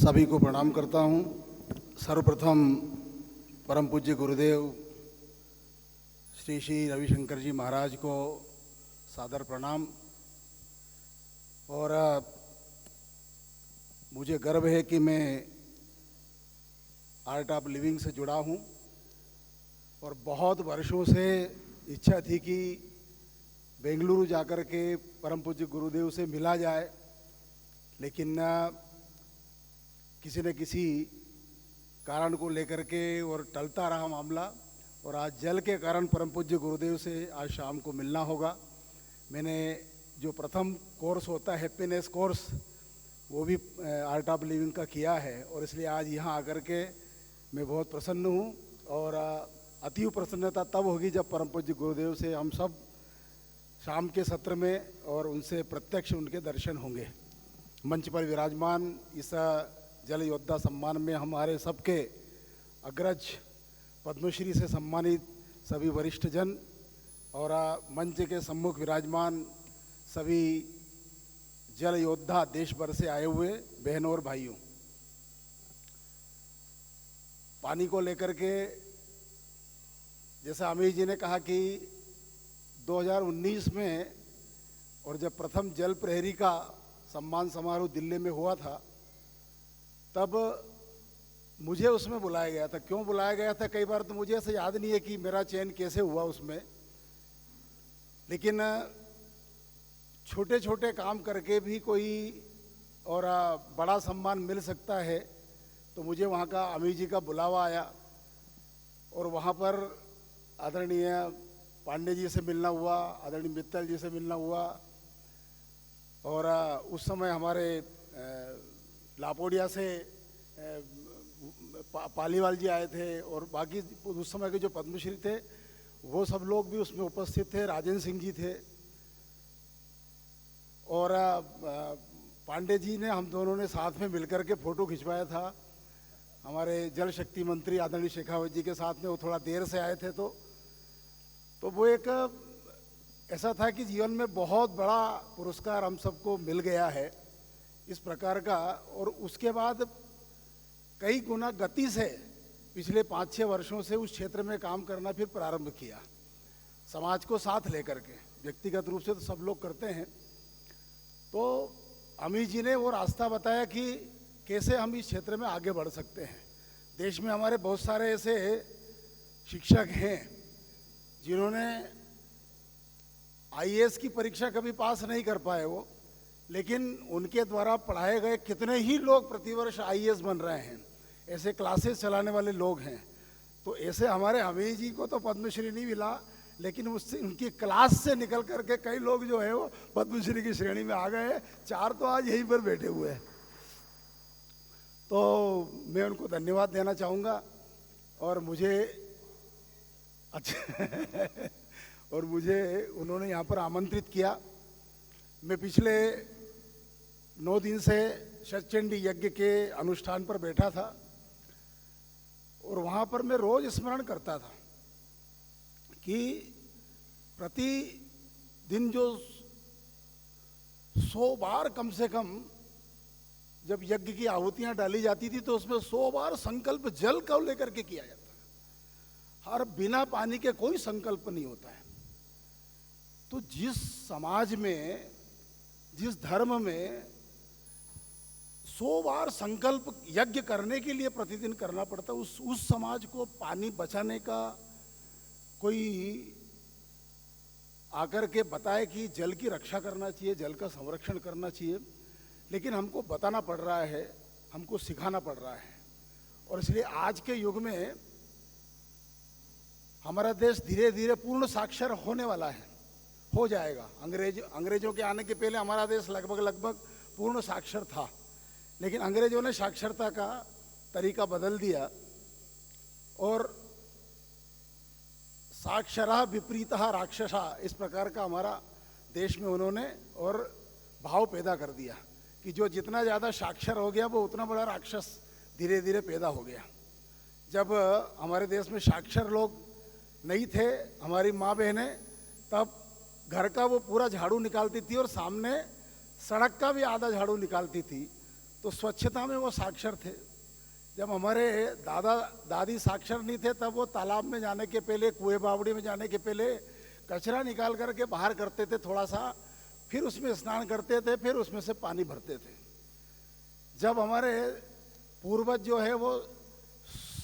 सभी को प्रणाम करता हूँ। सर्वप्रथम परम पूज्य गुरुदेव श्री श्री रविशंकर जी महाराज को सादर प्रणाम। और मुझे गर्व है कि मैं आर्ट ऑफ लिविंग से जुड़ा हूँ और बहुत वर्षों से इच्छा थी कि बेंगलुरु जाकर के परम पूज्य गुरुदेव से मिला जाए, लेकिन किसी न किसी कारण को लेकर के और टलता रहा मामला। और आज जल के कारण परम पूज्य गुरुदेव से आज शाम को मिलना होगा। मैंने जो प्रथम कोर्स होता है हैप्पीनेस कोर्स, वो भी आर्ट ऑफ लिविंग का किया है और इसलिए आज यहाँ आकर के मैं बहुत प्रसन्न हूँ। और अतीव प्रसन्नता तब होगी जब परम पूज्य गुरुदेव से हम सब शाम के सत्र में और उनसे प्रत्यक्ष उनके दर्शन होंगे। मंच पर विराजमान इस जल योद्धा सम्मान में हमारे सबके अग्रज पद्मश्री से सम्मानित सभी वरिष्ठ जन और मंच के सम्मुख विराजमान सभी जल योद्धा देश भर से आए हुए बहनों और भाइयों, पानी को लेकर के जैसा अमीर जी ने कहा कि 2019 में और जब प्रथम जल प्रहरी का सम्मान समारोह दिल्ली में हुआ था, तब मुझे उसमें बुलाया गया था। क्यों बुलाया गया था कई बार तो मुझे ऐसे याद नहीं है कि मेरा चयन कैसे हुआ उसमें, लेकिन छोटे छोटे काम करके भी कोई और बड़ा सम्मान मिल सकता है। तो मुझे वहाँ का अमीर जी का बुलावा आया और वहाँ पर आदरणीय पांडे जी से मिलना हुआ, आदरणीय मित्तल जी से मिलना हुआ। और उस समय हमारे लापोडिया से पालीवाल जी आए थे और बाकी उस समय के जो पद्मश्री थे वो सब लोग भी उसमें उपस्थित थे। राजेंद्र सिंह जी थे और पांडे जी ने, हम दोनों ने साथ में मिलकर के फ़ोटो खिंचवाया था। हमारे जल शक्ति मंत्री आदरणीय शेखावत जी के साथ में, वो थोड़ा देर से आए थे तो वो एक ऐसा था कि जीवन में बहुत बड़ा पुरस्कार हम सबको मिल गया है इस प्रकार का। और उसके बाद कई गुना गति से पिछले 5-6 वर्षों से उस क्षेत्र में काम करना फिर प्रारंभ किया, समाज को साथ लेकर के। व्यक्तिगत रूप से तो सब लोग करते हैं। तो अमीर जी ने वो रास्ता बताया कि कैसे हम इस क्षेत्र में आगे बढ़ सकते हैं। देश में हमारे बहुत सारे ऐसे शिक्षक हैं जिन्होंने आईएएस की परीक्षा कभी पास नहीं कर पाए वो, लेकिन उनके द्वारा पढ़ाए गए कितने ही लोग प्रतिवर्ष आईएएस बन रहे हैं। ऐसे क्लासेस चलाने वाले लोग हैं। तो ऐसे हमारे अमीर जी को तो पद्मश्री नहीं मिला, लेकिन उससे उनकी क्लास से निकल करके कई लोग जो है वो पद्मश्री की श्रेणी में आ गए। 4 तो आज यहीं पर बैठे हुए हैं। तो मैं उनको धन्यवाद देना चाहूँगा। और मुझे अच्छा और मुझे उन्होंने यहाँ पर आमंत्रित किया। मैं पिछले 9 दिन से शतचंडी यज्ञ के अनुष्ठान पर बैठा था और वहाँ पर मैं रोज स्मरण करता था कि प्रतिदिन जो 100 बार कम से कम जब यज्ञ की आहुतियाँ डाली जाती थी तो उसमें 100 बार संकल्प जल को लेकर के किया जाता है। हर बिना पानी के कोई संकल्प नहीं होता है। तो जिस समाज में, जिस धर्म में 100 बार संकल्प यज्ञ करने के लिए प्रतिदिन करना पड़ता, उस समाज को पानी बचाने का कोई आकर के बताए कि जल की रक्षा करना चाहिए, जल का संरक्षण करना चाहिए, लेकिन हमको बताना पड़ रहा है, हमको सिखाना पड़ रहा है। और इसलिए आज के युग में हमारा देश धीरे धीरे पूर्ण साक्षर होने वाला है, हो जाएगा। अंग्रेजों के आने के पहले हमारा देश लगभग पूर्ण साक्षर था, लेकिन अंग्रेजों ने साक्षरता का तरीका बदल दिया और साक्षरः विपरीतः राक्षसः, इस प्रकार का हमारा देश में उन्होंने और भाव पैदा कर दिया कि जो जितना ज़्यादा साक्षर हो गया वो उतना बड़ा राक्षस धीरे धीरे पैदा हो गया। जब हमारे देश में साक्षर लोग नहीं थे, हमारी माँ बहनें, तब घर का वो पूरा झाड़ू निकालती थी और सामने सड़क का भी आधा झाड़ू निकालती थी। तो स्वच्छता में वो साक्षर थे। जब हमारे दादा दादी साक्षर नहीं थे तब वो तालाब में जाने के पहले, कुएं बावड़ी में जाने के पहले कचरा निकाल करके बाहर करते थे थोड़ा सा, फिर उसमें स्नान करते थे, फिर उसमें से पानी भरते थे। जब हमारे पूर्वज जो है वो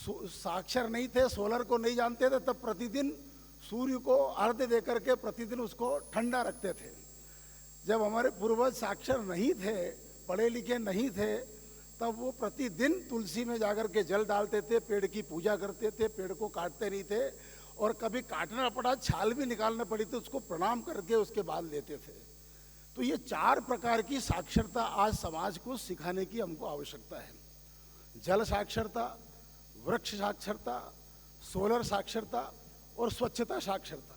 साक्षर नहीं थे, सोलर को नहीं जानते थे, तब प्रतिदिन सूर्य को अर्घ्य दे करके प्रतिदिन उसको ठंडा रखते थे। जब हमारे पूर्वज साक्षर नहीं थे, पढ़े लिखे नहीं थे, तब वो प्रतिदिन तुलसी में जाकर के जल डालते थे, पेड़ की पूजा करते थे, पेड़ को काटते नहीं थे, और कभी काटना पड़ा, छाल भी निकालना पड़ी तो उसको प्रणाम करके उसके बाद लेते थे। तो ये 4 प्रकार की साक्षरता आज समाज को सिखाने की हमको आवश्यकता है। जल साक्षरता, वृक्ष साक्षरता, सोलर साक्षरता और स्वच्छता साक्षरता।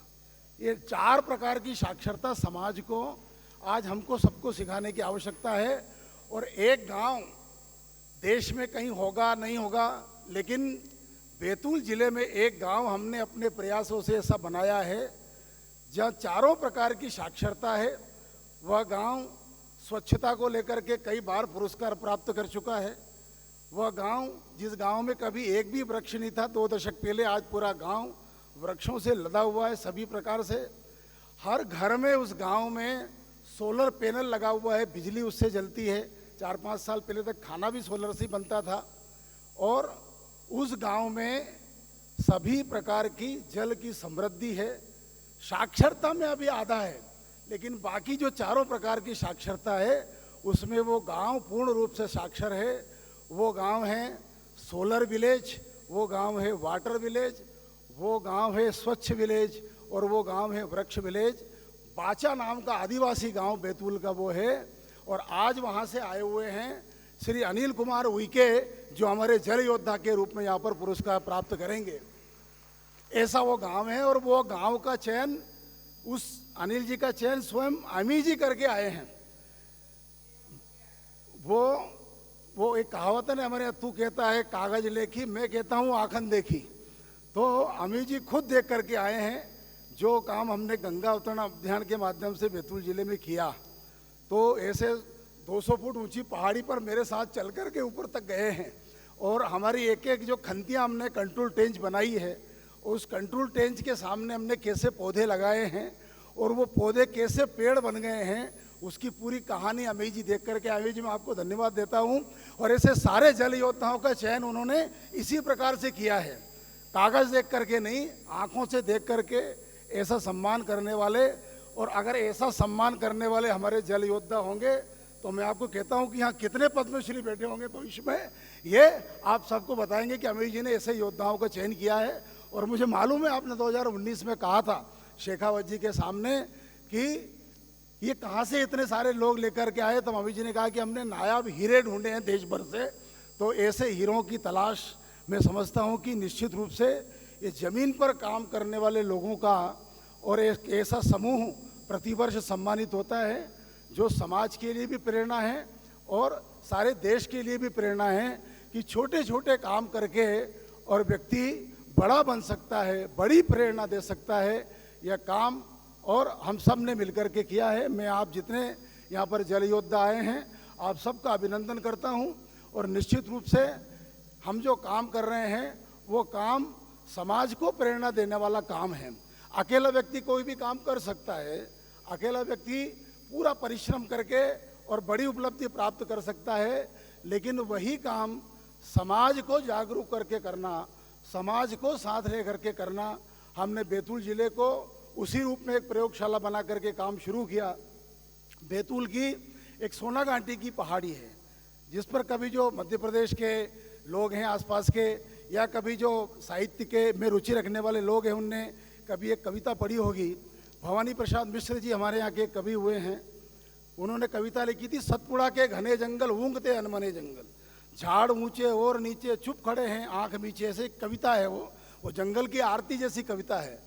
ये 4 प्रकार की साक्षरता समाज को आज हमको सबको सिखाने की आवश्यकता है। और एक गांव देश में कहीं होगा नहीं होगा, लेकिन बैतूल जिले में एक गांव हमने अपने प्रयासों से ऐसा बनाया है जहाँ 4 प्रकार की साक्षरता है। वह गांव स्वच्छता को लेकर के कई बार पुरस्कार प्राप्त कर चुका है। वह गांव, जिस गांव में कभी एक भी वृक्ष नहीं था 2 दशक पहले, आज पूरा गांव वृक्षों से लदा हुआ है सभी प्रकार से। हर घर में उस गांव में सोलर पैनल लगा हुआ है, बिजली उससे जलती है। 4-5 साल पहले तक खाना भी सोलर से बनता था। और उस गांव में सभी प्रकार की जल की समृद्धि है। साक्षरता में अभी आधा है, लेकिन बाकी जो 4 प्रकार की साक्षरता है उसमें वो गांव पूर्ण रूप से साक्षर है। वो गांव है सोलर विलेज, वो गांव है वाटर विलेज, वो गांव है स्वच्छ विलेज, और वो गांव है वृक्ष विलेज। बाचा नाम का आदिवासी गांव बैतूल का वो है। और आज वहां से आए हुए हैं श्री अनिल कुमार उइके, जो हमारे जल योद्धा के रूप में यहाँ पर पुरस्कार प्राप्त करेंगे। ऐसा वो गांव है। और वो गांव का चयन, उस अनिल जी का चयन स्वयं अमी जी करके आए हैं। वो एक कहावत है ना हमारे यहाँ, तू कहता है कागज लेखी, मैं कहता हूँ आखन देखी। तो अमी जी खुद देख करके आए हैं जो काम हमने गंगा अवतरण अभियान के माध्यम से बैतूल जिले में किया। तो ऐसे 200 फुट ऊंची पहाड़ी पर मेरे साथ चल कर के ऊपर तक गए हैं। और हमारी एक एक जो खंतियाँ हमने कंट्रोल टेंच बनाई है, उस कंट्रोल टेंच के सामने हमने कैसे पौधे लगाए हैं और वो पौधे कैसे पेड़ बन गए हैं, उसकी पूरी कहानी अमी जी देख करके, अमी जी मैं आपको धन्यवाद देता हूँ। और ऐसे सारे जल योद्धाओं का चयन उन्होंने इसी प्रकार से किया है, कागज़ देख करके नहीं, आँखों से देख करके ऐसा सम्मान करने वाले। और अगर ऐसा सम्मान करने वाले हमारे जल योद्धा होंगे तो मैं आपको कहता हूं कि यहाँ कितने पद्मश्री बैठे होंगे भविष्य में, ये आप सबको बताएंगे कि अमीर जी ने ऐसे योद्धाओं का चयन किया है। और मुझे मालूम है आपने 2019 में कहा था शेखावत जी के सामने कि ये कहाँ से इतने सारे लोग लेकर के आए, तो अमीर जी ने कहा कि हमने नायाब हीरे ढूंढे हैं देश भर से। तो ऐसे हीरों की तलाश मैं समझता हूँ कि निश्चित रूप से ये ज़मीन पर काम करने वाले लोगों का और एक ऐसा समूह प्रतिवर्ष सम्मानित होता है जो समाज के लिए भी प्रेरणा है और सारे देश के लिए भी प्रेरणा है कि छोटे छोटे काम करके और व्यक्ति बड़ा बन सकता है, बड़ी प्रेरणा दे सकता है। यह काम और हम सब ने मिलकर के किया है। मैं आप जितने यहाँ पर जल योद्धा आए हैं आप सबका अभिनंदन करता हूँ। और निश्चित रूप से हम जो काम कर रहे हैं वो काम समाज को प्रेरणा देने वाला काम है। अकेला व्यक्ति कोई भी काम कर सकता है, अकेला व्यक्ति पूरा परिश्रम करके और बड़ी उपलब्धि प्राप्त कर सकता है, लेकिन वही काम समाज को जागरूक करके करना, समाज को साथ ले करके करना, हमने बैतूल जिले को उसी रूप में एक प्रयोगशाला बना करके काम शुरू किया। बैतूल की एक सोना घाटी की पहाड़ी है जिस पर कभी जो मध्य प्रदेश के लोग हैं आसपास के, या कभी जो साहित्य के में रुचि रखने वाले लोग हैं उनने कभी एक कविता पढ़ी होगी। भवानी प्रसाद मिश्र जी हमारे यहाँ के कवि हुए हैं, उन्होंने कविता लिखी थी, सतपुड़ा के घने जंगल ऊँगते अनमने जंगल, झाड़ ऊंचे और नीचे चुप खड़े हैं आंख मीचे। ऐसे कविता है वो जंगल की आरती जैसी कविता है।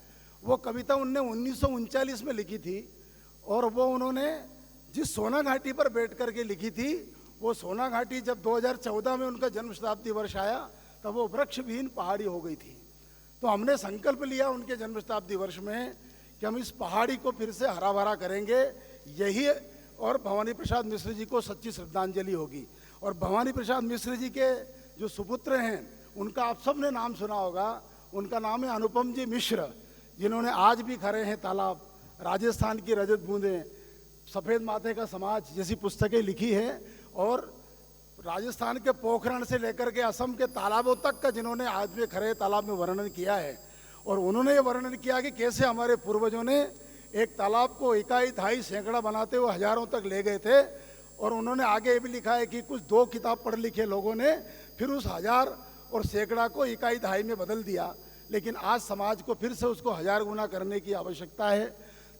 वो कविता उनने 1939 में लिखी थी और वो उन्होंने जिस सोना घाटी पर बैठ करके लिखी थी, वो सोना घाटी जब 2014 में उनका जन्म शताब्दी वर्ष आया तब वो वृक्षविहीन पहाड़ी हो गई थी। तो हमने संकल्प लिया उनके जन्म शताब्दी वर्ष में कि हम इस पहाड़ी को फिर से हरा भरा करेंगे, यही और भवानी प्रसाद मिश्र जी को सच्ची श्रद्धांजलि होगी। और भवानी प्रसाद मिश्र जी के जो सुपुत्र हैं उनका आप सब ने नाम सुना होगा। उनका नाम है अनुपम जी मिश्र, जिन्होंने आज भी खड़े हैं तालाब, राजस्थान की रजत बूंदें, सफ़ेद माथे का समाज जैसी पुस्तकें लिखी है। और राजस्थान के पोखरण से लेकर के असम के तालाबों तक का जिन्होंने आज में खड़े तालाब में वर्णन किया है। और उन्होंने ये वर्णन किया कि कैसे हमारे पूर्वजों ने एक तालाब को इकाई दहाई सैकड़ा बनाते हुए हजारों तक ले गए थे। और उन्होंने आगे ये भी लिखा है कि कुछ 2 किताब पढ़ लिखे लोगों ने फिर उस 1000 और सैकड़ा को इकाई दहाई में बदल दिया, लेकिन आज समाज को फिर से उसको 1000 गुना करने की आवश्यकता है।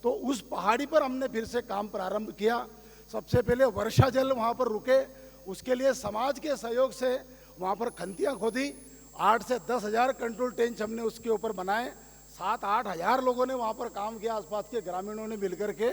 तो उस पहाड़ी पर हमने फिर से काम प्रारंभ किया। सबसे पहले वर्षा जल वहाँ पर रुके, उसके लिए समाज के सहयोग से वहाँ पर खंतियाँ खोदी। 8 से 10 हज़ार कंट्रोल टेंच हमने उसके ऊपर बनाए। 7-8 हज़ार लोगों ने वहाँ पर काम किया, आसपास के ग्रामीणों ने मिलकर के।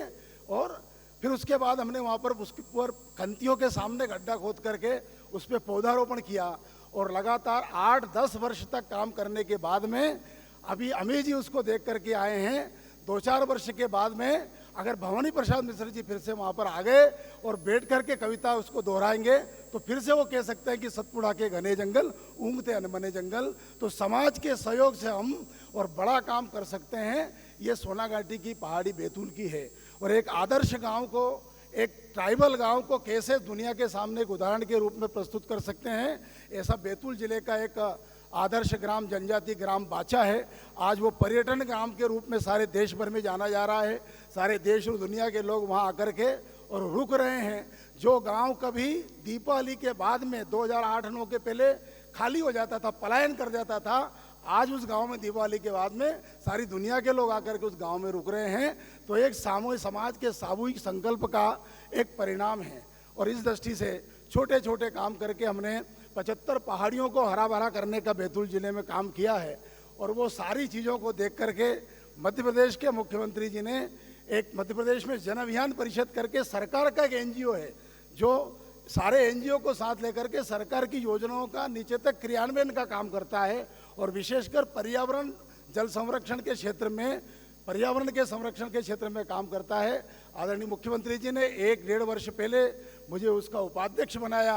और फिर उसके बाद हमने वहाँ पर उसके ऊपर खंतियों के सामने गड्ढा खोद करके उस पर पौधारोपण किया। और लगातार 8-10 वर्ष तक काम करने के बाद में अभी अमीर जी उसको देख करके आए हैं। 2-4 वर्ष के बाद में अगर भवानी प्रसाद मिश्र जी फिर से वहाँ पर आ गए और बैठ करके कविता उसको दोहराएंगे तो फिर से वो कह सकते हैं कि सतपुड़ा के घने जंगल ऊँघते अनमने जंगल। तो समाज के सहयोग से हम और बड़ा काम कर सकते हैं। ये सोनाघाटी की पहाड़ी बैतूल की है। और एक आदर्श गांव को, एक ट्राइबल गांव को कैसे दुनिया के सामने एक उदाहरण के रूप में प्रस्तुत कर सकते हैं, ऐसा बैतूल जिले का एक आदर्श ग्राम जनजाति ग्राम बाचा है। आज वो पर्यटन ग्राम के रूप में सारे देश भर में जाना जा रहा है। सारे देश और दुनिया के लोग वहाँ आकर के और रुक रहे हैं। जो गांव कभी दीपावली के बाद में 2008-9 के पहले खाली हो जाता था, पलायन कर जाता था, आज उस गांव में दीपावली के बाद में सारी दुनिया के लोग आकर के उस गांव में रुक रहे हैं। तो एक सामूहिक समाज के सामूहिक संकल्प का एक परिणाम है। और इस दृष्टि से छोटे छोटे काम करके हमने 75 पहाड़ियों को हरा भरा करने का बैतूल जिले में काम किया है। और वो सारी चीज़ों को देख करके मध्य प्रदेश के मुख्यमंत्री जी ने एक मध्य प्रदेश में जन अभियान परिषद करके सरकार का एक NGO है जो सारे NGO को साथ लेकर के सरकार की योजनाओं का नीचे तक क्रियान्वयन का काम करता है। और विशेषकर पर्यावरण जल संरक्षण के क्षेत्र में, पर्यावरण के संरक्षण के क्षेत्र में काम करता है। आदरणीय मुख्यमंत्री जी ने 1-1.5 वर्ष पहले मुझे उसका उपाध्यक्ष बनाया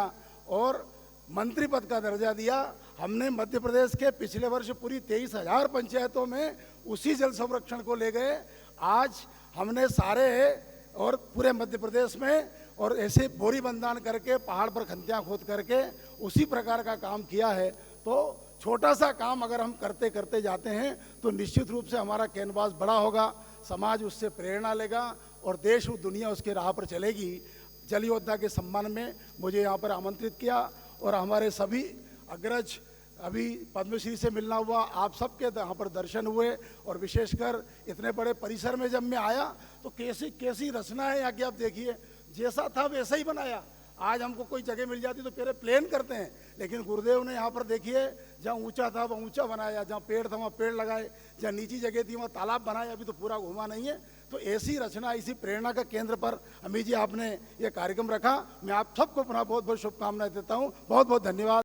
और मंत्री पद का दर्जा दिया। हमने मध्य प्रदेश के पिछले वर्ष पूरी 23,000 पंचायतों में उसी जल संरक्षण को ले गए। आज हमने सारे और पूरे मध्य प्रदेश में और ऐसे बोरी बंदान करके पहाड़ पर खंतियाँ खोद करके उसी प्रकार का काम किया है। तो छोटा सा काम अगर हम करते करते जाते हैं तो निश्चित रूप से हमारा कैनवास बड़ा होगा, समाज उससे प्रेरणा लेगा और देश और दुनिया उसके राह पर चलेगी। जल योद्धा के सम्मान में मुझे यहाँ पर आमंत्रित किया और हमारे सभी अग्रज, अभी पद्मश्री से मिलना हुआ, आप सबके यहाँ पर दर्शन हुए। और विशेषकर इतने बड़े परिसर में जब मैं आया तो कैसी कैसी रचना है यहाँ की, आप देखिए, जैसा था वैसा ही बनाया। आज हमको कोई जगह मिल जाती तो पहले प्लेन करते हैं, लेकिन गुरुदेव ने यहाँ पर देखिए जहाँ ऊंचा था वहाँ ऊंचा बनाया, जहाँ पेड़ था वहाँ पेड़ लगाए, जहाँ नीची जगह थी वहाँ तालाब बनाया। अभी तो पूरा घुमा नहीं है। तो ऐसी रचना, इसी प्रेरणा का केंद्र पर अमीर जी आपने ये कार्यक्रम रखा। मैं आप सबको पुनः बहुत बहुत शुभकामनाएं देता हूँ। बहुत बहुत धन्यवाद।